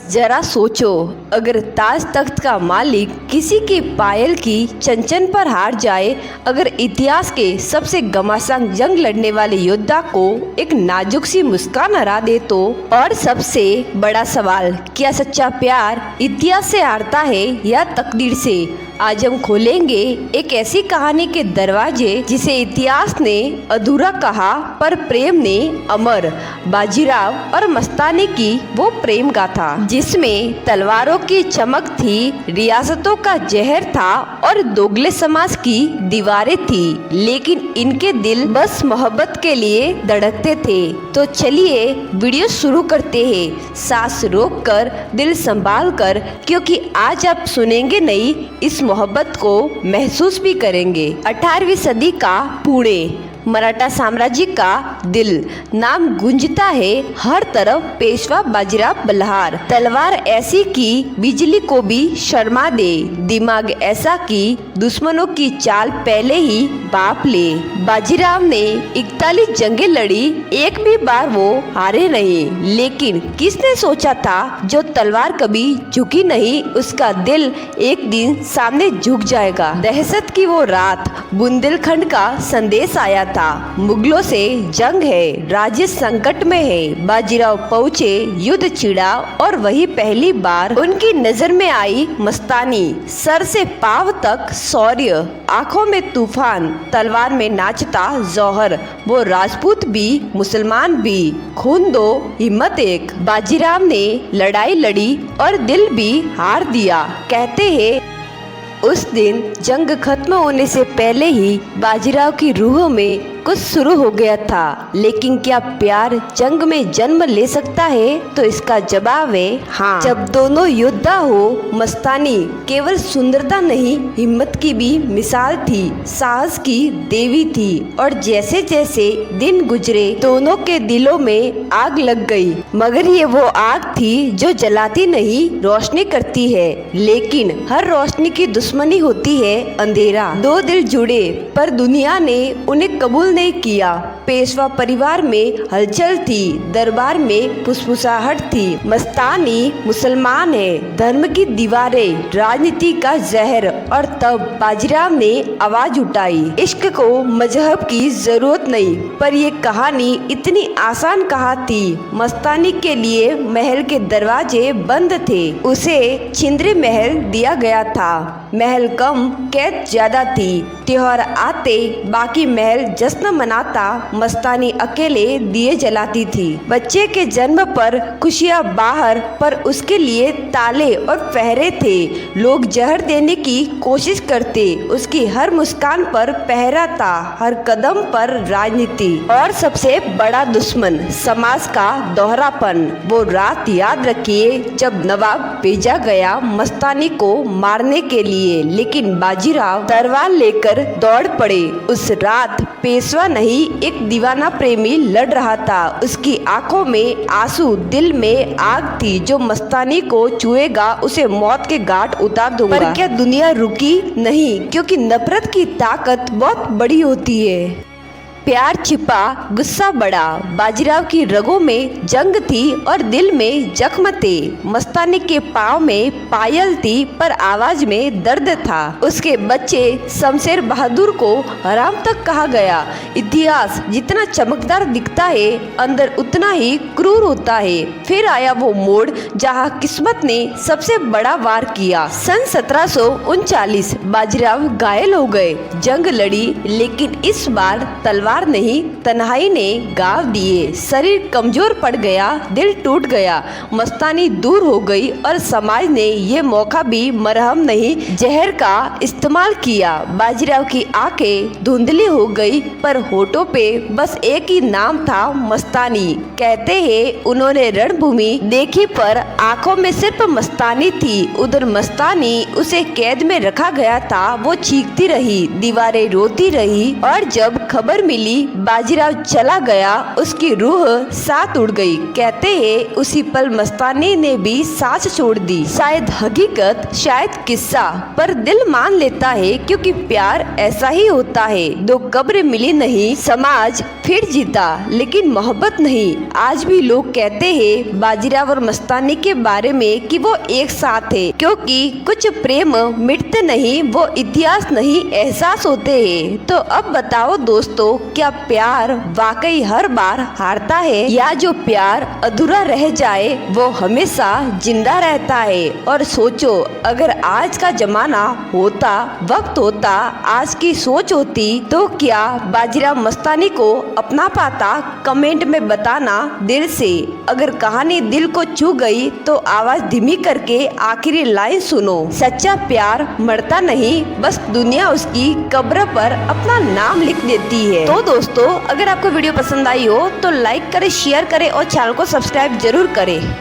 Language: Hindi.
जरा सोचो, अगर ताज तख्त का मालिक किसी की पायल की चंचन पर हार जाए, अगर इतिहास के सबसे घमासान जंग लड़ने वाले योद्धा को एक नाजुक सी मुस्कान हरा दे तो। और सबसे बड़ा सवाल, क्या सच्चा प्यार इतिहास से हारता है या तकदीर से? आज हम खोलेंगे एक ऐसी कहानी के दरवाजे जिसे इतिहास ने अधूरा कहा पर प्रेम ने अमर। बाजीराव और मस्तानी की वो प्रेम गाथा जिसमें तलवारों की चमक थी, रियासतों का जहर था और दोगले समाज की दीवारें थी, लेकिन इनके दिल बस मोहब्बत के लिए धड़कते थे। तो चलिए वीडियो शुरू करते हैं, सांस रोक कर, दिल संभाल कर, क्योंकि आज आप सुनेंगे नहीं, इस मोहब्बत को महसूस भी करेंगे। 18वीं सदी का पुणे, मराठा साम्राज्य का दिल, नाम गूंजता है हर तरफ, पेशवा बाजीराव बल्हार। तलवार ऐसी कि बिजली को भी शर्मा दे, दिमाग ऐसा कि दुश्मनों की चाल पहले ही बाप ले। बाजीराव ने 41 जंगें लड़ी, एक भी बार वो हारे नहीं, लेकिन किसने सोचा था जो तलवार कभी झुकी नहीं, उसका दिल एक दिन सामने झुक जाएगा। दहशत की वो रात, बुंदेलखंड का संदेश आया था, मुगलों से जंग है, राज्य संकट में है। बाजीराव पहुँचे, युद्ध छिड़ा और वही पहली बार उनकी नजर में आई मस्तानी। सर से पांव तक शौर्य, आंखों में तूफान, तलवार में नाचता जौहर। वो राजपूत भी मुसलमान भी, खून दो हिम्मत एक। बाजीराव ने लड़ाई लड़ी और दिल भी हार दिया। कहते हैं उस दिन जंग खत्म होने से पहले ही बाजीराव की रूह में कुछ शुरू हो गया था। लेकिन क्या प्यार जंग में जन्म ले सकता है? तो इसका जवाब है हाँ। जब दोनों योद्धा हो, मस्तानी केवल सुंदरता नहीं, हिम्मत की भी मिसाल थी, साहस की देवी थी। और जैसे जैसे दिन गुजरे, दोनों के दिलों में आग लग गई, मगर ये वो आग थी जो जलाती नहीं, रोशनी करती है। लेकिन हर रोशनी की दुश्मनी होती है अंधेरा। दो दिल जुड़े पर दुनिया ने उन्हें कबूल नहीं किया। पेशवा परिवार में हलचल थी, दरबार में फुसफुसाहट थी। मस्तानी मुसलमान है, धर्म की दीवारें, राजनीति का जहर। और तब बाजीराव ने आवाज उठाई, इश्क को मजहब की जरूरत नहीं। पर ये कहानी इतनी आसान कहाँ थी? मस्तानी के लिए महल के दरवाजे बंद थे, उसे छिंदरी महल दिया गया था। महल कम, कैद ज्यादा थी। त्योहार आते बाकी महल जश्न मनाता, मस्तानी अकेले दिए जलाती थी। बच्चे के जन्म पर खुशियां बाहर, पर उसके लिए ताले और पहरे थे। लोग जहर देने की कोशिश करते, उसकी हर मुस्कान पर पहरा था, हर कदम पर राजनीति। और सबसे बड़ा दुश्मन समाज का दोहरापन। वो रात याद रखिए जब नवाब भेजा गया मस्तानी को मारने के लिए, लेकिन बाजीराव तलवार लेकर दौड़ पड़े। उस रात पेशवा नहीं, एक दीवाना प्रेमी लड़ रहा था। उसकी आंखों में आंसू, दिल में आग थी, जो मस्तानी को छुएगा उसे मौत के घाट उतार दूंगा। पर क्या दुनिया रुकी? नहीं, क्योंकि नफरत की ताकत बहुत बड़ी होती है। प्यार छिपा, गुस्सा बड़ा। बाजीराव की रगों में जंग थी और दिल में जख्म थे। मस्तानी के पाँव में पायल थी, पर आवाज में दर्द था। उसके बच्चे शमशेर बहादुर को हराम तक कहा गया। इतिहास जितना चमकदार दिखता है, अंदर उतना ही क्रूर होता है। फिर आया वो मोड़ जहाँ किस्मत ने सबसे बड़ा वार किया। सन 1739 बाजीराव घायल हो गए। जंग लड़ी, लेकिन इस बार तलवार नहीं, तन्हाई ने गाव दिए। शरीर कमजोर पड़ गया, दिल टूट गया। मस्तानी दूर हो गई और समाज ने ये मौका भी मरहम नहीं, जहर का इस्तेमाल किया। बाजीराव की आंखें धुंधली हो गई, पर होठों पे बस एक ही नाम था, मस्तानी। कहते हैं उन्होंने रणभूमि देखी पर आंखों में सिर्फ मस्तानी थी। उधर मस्तानी, उसे कैद में रखा गया था। वो चीखती रही, दीवारें रोती रही, और जब खबर मिली मिली बाजीराव चला गया, उसकी रूह साथ उड़ गई। कहते हैं उसी पल मस्तानी ने भी सांस छोड़ दी। शायद हकीकत, शायद किस्सा, पर दिल मान लेता है क्योंकि प्यार ऐसा ही होता है। दो कब्र मिली नहीं, समाज फिर जीता, लेकिन मोहब्बत नहीं। आज भी लोग कहते हैं बाजीराव और मस्तानी के बारे में कि वो एक साथ है, क्योंकि कुछ प्रेम मिटते नहीं, वो इतिहास नहीं एहसास होते हैं। तो अब बताओ दोस्तों, क्या प्यार वाकई हर बार हारता है, या जो प्यार अधूरा रह जाए वो हमेशा जिंदा रहता है? और सोचो, अगर आज का जमाना होता, वक्त होता, आज की सोच होती, तो क्या बाजीराव मस्तानी को अपना पाता? कमेंट में बताना दिल से। अगर कहानी दिल को छू गई तो आवाज धीमी करके आखिरी लाइन सुनो। सच्चा प्यार मरता नहीं, बस दुनिया उसकी कब्र पर अपना नाम लिख देती है। तो दोस्तों, अगर आपको वीडियो पसंद आई हो तो लाइक करें, शेयर करें और चैनल को सब्सक्राइब जरूर करें।